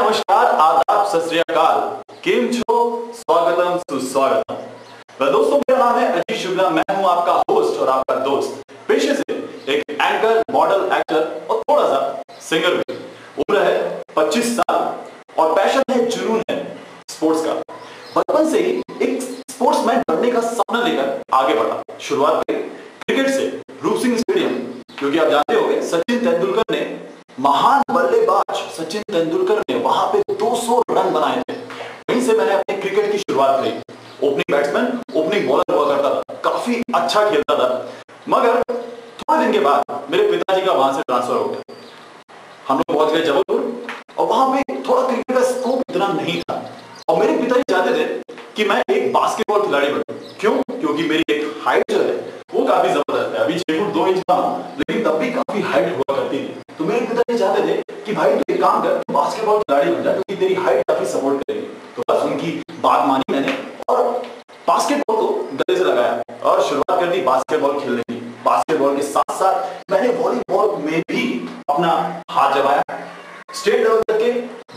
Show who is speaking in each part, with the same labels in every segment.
Speaker 1: नमस्कार, आदाब, सत श्री अकाल, केम छो, स्वागतम सुस्वागतम। दोस्तों, मेरा नाम है अजीत शुक्ला। मैं हूं आपका होस्ट और आपका दोस्त। पेशे से एक एंकर, मॉडल, एक्टर और थोड़ा सा सिंगर भी। उम्र है 25 साल और पैशन है, जुनून है स्पोर्ट्स का। बचपन से ही एक स्पोर्ट्समैन बनने का सपना लेकर आगे बढ़ा। शुरुआत करी क्रिकेट से, रूप सिंह स्टेडियम, क्योंकि आप जानते होंगे सचिन तेंदुलकर ने, महान बल्लेबाज सचिन तेंदुलकर ने वहां पे 200 रन बनाए थे। वहीं से मैंने अपने क्रिकेट की शुरुआत करी। ओपनिंग बैट्समैन, ओपनिंग बॉलर हुआ करता था, काफी अच्छा खेलता था। मगर थोड़े दिन के बाद मेरे पिताजी का वहां से ट्रांसफर हो गया। हम लोग पहुंच गए जबलपुर और वहां पे थोड़ा क्रिकेट का स्कोप इतना नहीं था और मेरे पिताजी चाहते थे कि मैं एक बास्केटबॉल खिलाड़ी बनूं। क्यों? क्योंकि मेरी एक हाइट जो है वो काफी जबरदस्त है। अभी 6 फुट 2 इंच था, लेकिन तब भी काफी हाइट हुआ करती थी। तो मेरे पिताजी चाहते थे कि भाई तू एक काम कर, बास्केटबॉल खिलाड़ी बन जा, क्योंकि तेरी हाइट काफी सपोर्ट करेगी। तो बस उनकी बात मानी मैंने और बास्केटबॉल को गले से लगाया और शुरुआत कर दी बास्केटबॉल खेलने की। बास्केटबॉल के साथ साथ मैंने वॉलीबॉल में भी अपना हाथ जमाया। स्टेट लेवल तक के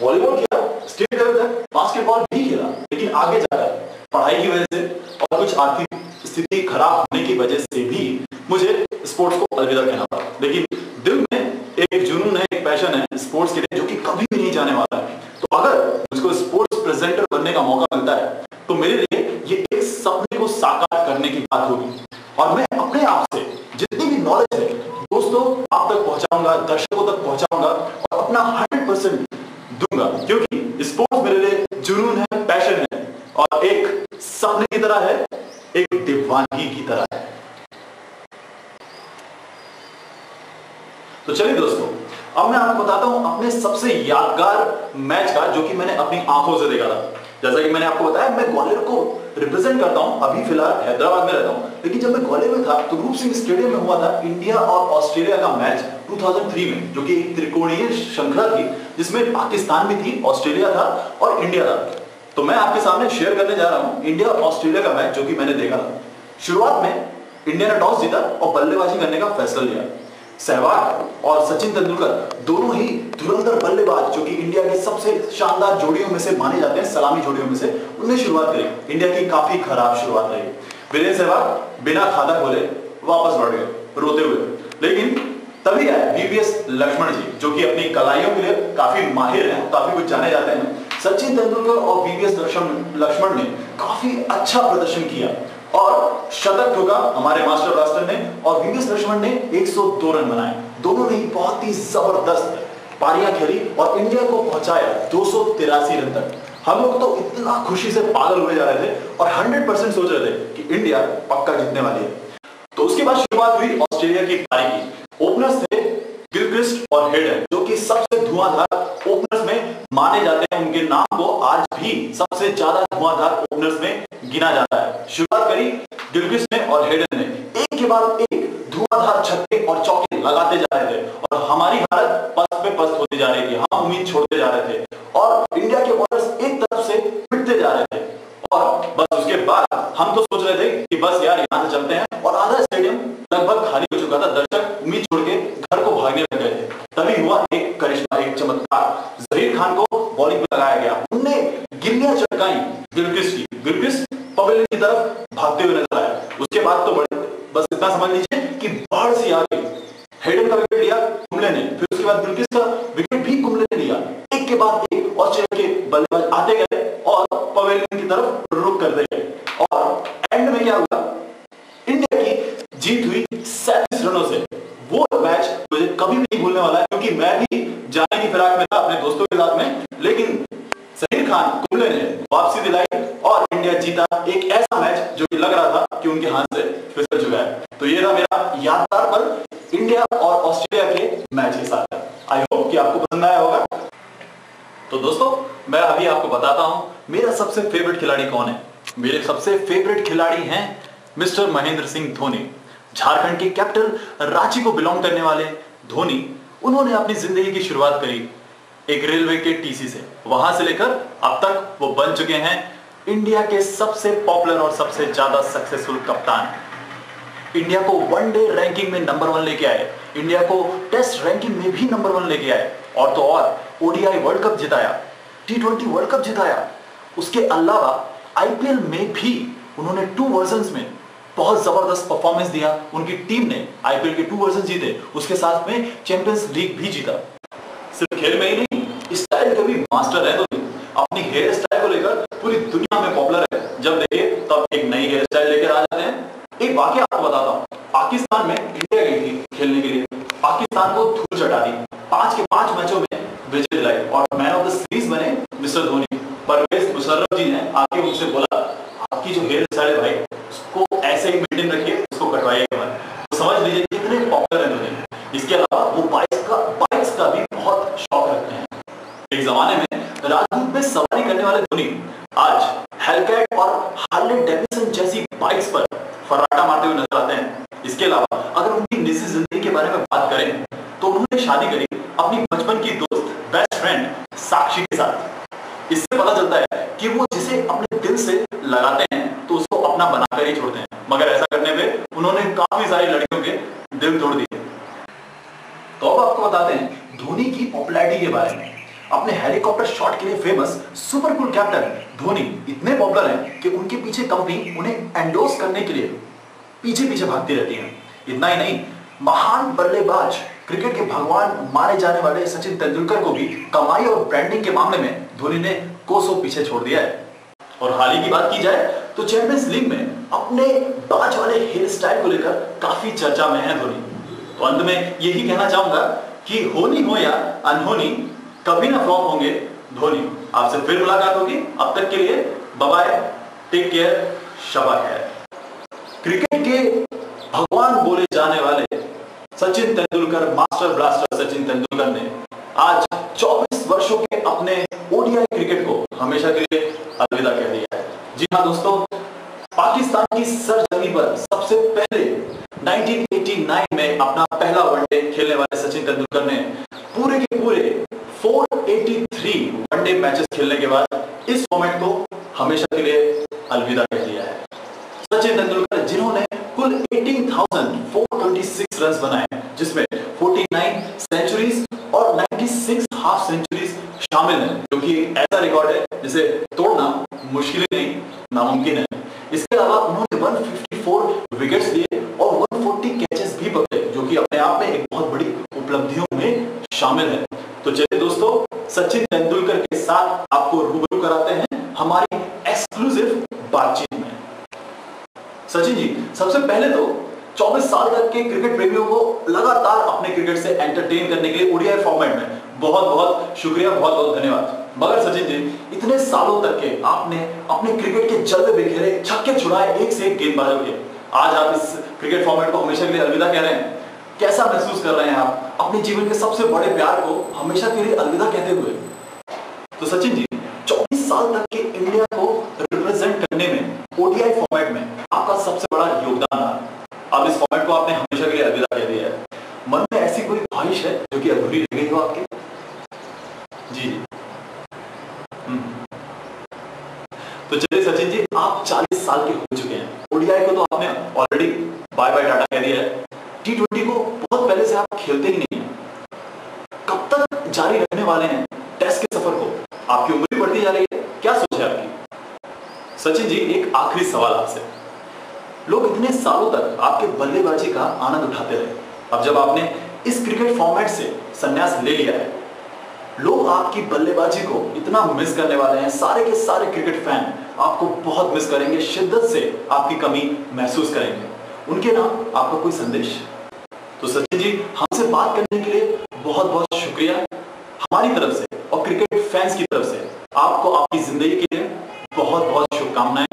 Speaker 1: वॉलीबॉल खेला, स्टेट लेवल तक बास्केटबॉल भी खेला। लेकिन आगे जाकर पढ़ाई की वजह से और कुछ आर्थिक स्थिति खराब होने की वजह से भी मुझे स्पोर्ट्स को अलविदा कहना पड़ा। लेकिन दिल में एक जुनून है, एक पैशन है स्पोर्ट्स के लिए, जो कि कभी भी नहीं जाने वाला है। तो अगर मुझको स्पोर्ट्स प्रेजेंटर बनने का मौका मिलता है तो मेरे लिए ये एक सपने को साकार करने की बात होगी। और मैं अपने आप से जितनी भी नॉलेज है दोस्तों आप तक पहुंचाऊंगा, दर्शकों तक पहुंचाऊंगा और अपना 100% दूंगा, क्योंकि स्पोर्ट्स मेरे लिए जुनून है, पैशन है और एक सपने की तरह है, एक दीवानगी की तरह है। तो चलिए दोस्तों, अब मैं आपको बताता हूं अपने सबसे यादगार मैच का, जो कि मैंने अपनी आंखों से देखा था। जैसा कि मैंने आपको बताया, मैं ग्वालियर को रिप्रेजेंट करता हूं। अभी फिलहाल हैदराबाद में रहता हूं, लेकिन जब मैं ग्वालियर में था तो रूप सिंह स्टेडियम में हुआ था इंडिया और ऑस्ट्रेलिया का मैच 2003 में, जो कि एक त्रिकोणीय श्रृंखला थी जिसमें पाकिस्तान भी थी, ऑस्ट्रेलिया था और इंडिया था। तो मैं आपके सामने शेयर करने जा रहा हूं इंडिया और ऑस्ट्रेलिया का मैच, जो कि मैंने देखा था। शुरुआत में इंडिया ने टॉस जीता और बल्लेबाजी करने का फैसला लिया। सहवाग और सचिन तेंदुलकर दोनों ही धुरंधर बल्लेबाज, जो कि इंडिया के सबसे शानदार जोड़ियों में से माने जाते हैं, सलामी जोड़ियों में से, उन्हें शुरुआत करी। इंडिया की काफी खराब शुरुआत रही। वीरेंद्र सहवाग बिना खाता खोले वापस लौट गए रोते हुए। लेकिन तभी आए वीवीएस लक्ष्मण जी, जो कि अपनी कलाइयों के लिए काफी माहिर हैं, काफी कुछ जाने जाते हैं। सचिन तेंदुलकर और वीवीएस लक्ष्मण ने काफी अच्छा प्रदर्शन किया और शतक ठोका हमारे मास्टर ब्लास्टर ने और वीवीएस लक्ष्मण ने 102 रन बनाए। दोनों ने बहुत ही जबरदस्त पारियां खेली और इंडिया को पहुंचाया 283 रन तक। हम लोग तो इतना खुशी से पागल हुए जा रहे थे और 100% सोच रहे थे कि इंडिया पक्का जीतने वाली है। तो उसके बाद शुरुआत हुई ऑस्ट्रेलिया की पारी की। ओपनर्स थे गिलक्रिस्ट और हेडन, जो कि सबसे धुआंधार ओपनर्स में माने जाते हैं। उनके नाम को आज भी सबसे ज्यादा धुआंधार ओपनर्स में गिना जाता है। शुरुआत करी गिलक्रिस्ट ने और हेडन ने, एक के बाद एक धुआंधार छक्के और चौके लगाते जा रहे थे और हमारी हालत पस्त पे पस्त होती जा रही थी। हम उम्मीद छोड़ते जा रहे थे और इंडिया के बॉलर्स एक तरफ से पिटते जा रहे थे और बस उसके बाद हम तो सोच रहे थे कि बस यार यहां से चलते हैं, और आधा स्टेडियम लगभग खाली हो चुका था। दर्शक उम्मीद छोड़ के घर को भागने लग गए थे। तभी हुआ एक करिश्मा, एक चमत्कार। जहीर खान को बॉलिंग पे लगाया गया। उनने गिल्लियां चटकाई गिलक्रिस्ट की। गिलक्रिस्ट पवेलियन की तरफ भागते हुए नजर आया। उसके बाद तो बस इतना समझ लीजिए कि बाढ़ से आ गई। हेडन का विकेट लिया कुंबले ने, फिर उसके बाद गिलक्रिस्ट का विकेट भी कुंबले ने लिया। एक के बाद एक ऑस्ट्रेलिया के बल्लेबाज आते गए और पवेलियन की तरफ रुक करते गए और एंड में क्या हुआ, इंडिया की जीत हुई 37 रनों से। वो मैच मुझे कभी नहीं भूलने वाला है, क्योंकि मैं भी जाने की फिराक में था अपने दोस्तों के साथ में, लेकिन जहीर खान कुंबले ने वापसी दिलाई और इंडिया जीता एक ऐसा मैच जो कि लग रहा था कि उनके हाथ से फिसल चुका है। तो ये था मेरा यादगार पल इंडिया और ऑस्ट्रेलिया के मैच के साथ। आई होप कि आपको पसंद आया होगा। तो दोस्तों, मैं अभी आपको बताता हूं मेरा सबसे फेवरेट खिलाड़ी कौन है। मेरे सबसे फेवरेट खिलाड़ी हैं मिस्टर महेंद्र सिंह धोनी। झारखंड के कैपिटल रांची को बिलोंग करने वाले धोनी, उन्होंने अपनी जिंदगी की शुरुआत करी एक रेलवे के टीसी से। वहां से लेकर अब तक वो बन चुके हैं इंडिया के सबसे पॉपुलर और सबसे ज्यादा सक्सेसफुल कप्तान। इंडिया को वनडे रैंकिंग में नंबर 1 लेके आए, इंडिया को टेस्ट रैंकिंग में भी नंबर 1 लेके आए और तो और ओडीआई वर्ल्ड कप जिताया। T20 वर्ल्ड कप जिताया। उसके अलावा आईपीएल में भी उन्होंने 2 वर्जन्स में बहुत जबरदस्त परफॉर्मेंस दिया। उनकी टीम ने आईपीएल के 2 वर्जन जीते, उसके साथ में चैंपियंस लीग भी जीता। सिर्फ खेल में ही नहीं, स्टाइल के भी मास्टर है। तो अपनी हेयर स्टाइल को लेकर पूरी दुनिया में पॉपुलर है। जब देखे तब एक नई हेयर स्टाइल लेकर आ जाते हैं। एक वाकया आपको बताता हूँ। पाकिस्तान में इंडिया गई थी खेलने के लिए, पाकिस्तान को धूल चटा दी। 5 के 5 मैचों में विजय दिलाई और मैन ऑफ द सीरीज बने मिस्टर धोनी। परवेज मुशर्रफ जी ने आके मुझसे बोला, आपकी जो हेयर स्टाइल है भाई, उसको ऐसे ही मेंटेन रखिए, उसको कटवाइएगा मत। तो समझ लीजिए कितने पॉपुलर है धोनी। इसके अलावा वो बाइक्स का भी बहुत शौक रखते हैं। एक जमाने में राजदूत में सवारी करने वाले धोनी आज हेलकैट और हार्ले डेविडसन जैसी बाइक्स पर फर्राटा मारते हुए नजर आते हैं। इसके अलावा अगर उनकी निजी जिंदगी के बारे में बात करें तो उन्होंने शादी करी अपनी बचपन की दोस्त, बेस्ट फ्रेंड साक्षी के साथ। इससे पता चलता है कि वो जिसे अपने दिल से लगाते हैं तो उसको अपना बनाकर ही छोड़ते हैं। मगर ऐसा करने पे उन्होंने काफी सारी लड़कियों के दिल तोड़ दिए। तो अब आपको बताते हैं धोनी की पॉपुलैरिटी के बारे में। अपने हेलीकॉप्टर शॉट के लिए famous super cool captain Dhoni इतने पॉपुलर हैं कि उनके पीछे कंपनी उन्हें एंडोर्स करने के लिए पीछे पीछे भागती रहती है। इतना ही नहीं, महान बल्लेबाज, क्रिकेट के भगवान माने जाने वाले सचिन तेंदुलकर को भी कमाई और ब्रांडिंग के मामले में धोनी ने कोसों पीछे छोड़ दिया है। और हाल ही की बात की जाए तो चैंपियंस लीग में अपने बाज वाले हेयर स्टाइल को लेकर काफी चर्चा में है धोनी। तो अंत में यही कहना चाहूंगा कि होनी हो या अनहोनी, कभी ना फ्लॉप होंगे धोनी। आपसे फिर मुलाकात होगी। अब तक के लिए bye bye, take care, Shaba खैर। क्रिकेट के भगवान बोले जाने वाले सचिन तेंदुलकर, मास्टर ब्लास्टर सचिन तेंदुलकर ने आज 24 वर्षों के अपने ओडीआई क्रिकेट को हमेशा के लिए अलविदा कह दिया है। जी हाँ दोस्तों, पाकिस्तान की सरजमी पर सबसे पहले 1989 में अपना पहला वनडे खेलने वाले सचिन तेंदुलकर ने पूरे के पूरे 483 वनडे मैचेस खेलने के बाद इस फॉर्मेट को हमेशा के लिए अलविदा कह दिया है। सचिन तेंदुलकर जिन्होंने कुल 18,426 रन बनाए, जिसमें 49 सेंचुरीज और 96 हाफ सेंचुरीज शामिल हैं, जो कि ऐसा रिकॉर्ड है जिसे तोड़ना मुश्किल नहीं, नामुमकिन है। इसके अलावा उन्होंने 154 विकेट्स लिए और 140 कैचेस भी पकड़े, जो कि अपने आप में एक बहुत बड़ी उपलब्धियों में शामिल है। तो चलिए दोस्तों, सचिन तेंदुलकर के साथ आपको रूबरू कराते हैं हमारी एक्सक्लूसिव बातचीत में। सचिन जी, सबसे पहले तो 24 साल तक के क्रिकेट प्रेमियों को लगातार अपने क्रिकेट से एंटरटेन करने के लिए ओडीआई फॉर्मेट में बहुत बहुत शुक्रिया, बहुत बहुत धन्यवाद। मगर सचिन जी, इतने सालों तक के आपने अपने क्रिकेट के जलवे बिखेरे, छक्के छुड़ाए एक से एक गेंदबाजों के, आज आप इस क्रिकेट फॉर्मेट को हमेशा के लिए अलविदा कह रहे हैं। कैसा महसूस कर रहे हैं आप अपने जीवन के सबसे बड़े प्यार को हमेशा के लिए अलविदा कहते हुए? तो सचिन जी, 24 साल तक के इंडिया को रिप्रेजेंट करने में ओडीआई फॉर्मेट में आपका सबसे बड़ा योगदान रहा। अब इस फॉर्मेट को आपने हमेशा के लिए अलविदा कह दिया है। मन में ऐसी कोई ख्वाहिश है जो कि अधूरी रह गई हो आपके? जी। तो चलिए सचिन जी, आप 40 साल के हो चुके हैं। ओडीआई को तो आपने ऑलरेडी बाय बाय टाटा कह दिया है। T20 को बहुत पहले से आप खेलते ही नहीं हैं। कब तक जारी रखने वाले हैं टेस्ट के सफर को? आपकी उम्र बढ़ती जा रही है, क्या सोच है आपकी? सचिन जी, एक आखिरी सवाल आपसे। लोग इतने सालों तक आपके बल्लेबाजी का आनंद उठाते रहे, अब जब आपने इस क्रिकेट फॉर्मेट से संन्यास ले लिया है, लोग आपकी बल्लेबाजी को इतना मिस करने वाले हैं। सारे के सारे क्रिकेट फैन आपको बहुत मिस करेंगे, शिद्दत से आपकी कमी महसूस करेंगे। उनके नाम आपका कोई संदेश? तो सचिन जी, हमसे बात करने के लिए बहुत बहुत शुक्रिया। हमारी तरफ से और क्रिकेट फैंस की तरफ से आपको आपकी जिंदगी के लिए बहुत बहुत शुभकामनाएं।